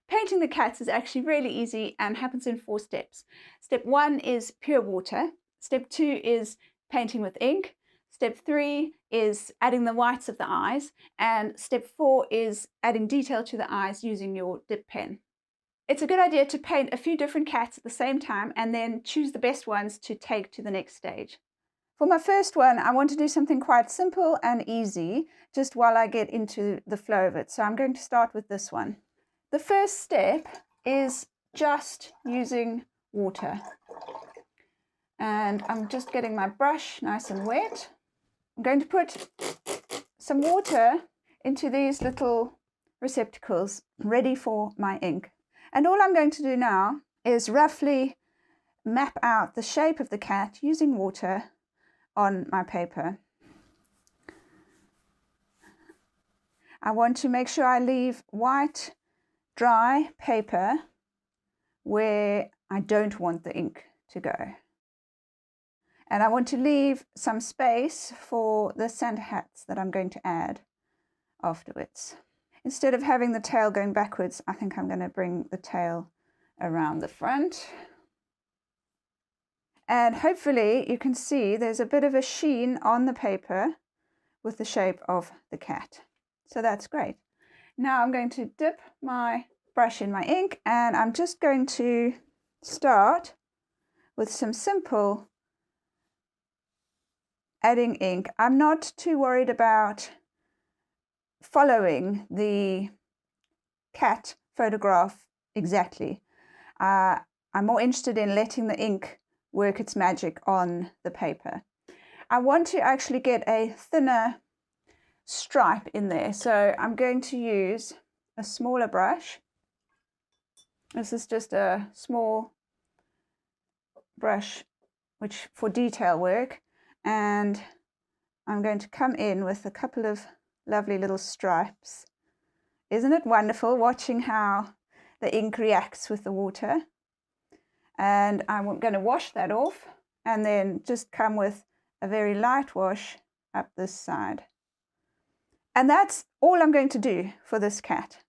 Painting the cats is actually really easy and happens in 4 steps. Step 1 is pure water. Step 2 is painting with ink. Step 3 is adding the whites of the eyes. And step 4 is adding detail to the eyes using your dip pen. It's a good idea to paint a few different cats at the same time and then choose the best ones to take to the next stage. For my first one, I want to do something quite simple and easy, just while I get into the flow of it. So I'm going to start with this one. The first step is just using water. And I'm just getting my brush nice and wet. I'm going to put some water into these little receptacles ready for my ink. And all I'm going to do now is roughly map out the shape of the cat using water on my paper. I want to make sure I leave white, dry paper where I don't want the ink to go. And I want to leave some space for the Santa hats that I'm going to add afterwards. Instead of having the tail going backwards, I think I'm going to bring the tail around the front. And hopefully you can see there's a bit of a sheen on the paper with the shape of the cat. So that's great. Now I'm going to dip my brush in my ink, and I'm just going to start with some simple adding ink. I'm not too worried about following the cat photograph exactly. I'm more interested in letting the ink work its magic on the paper. I want to actually get a thinner stripe in there, so I'm going to use a smaller brush. This is just a small brush which for detail work, and I'm going to come in with a couple of lovely little stripes. Isn't it wonderful watching how the ink reacts with the water? And I'm going to wash that off and then just come with a very light wash up this side. And that's all I'm going to do for this cat.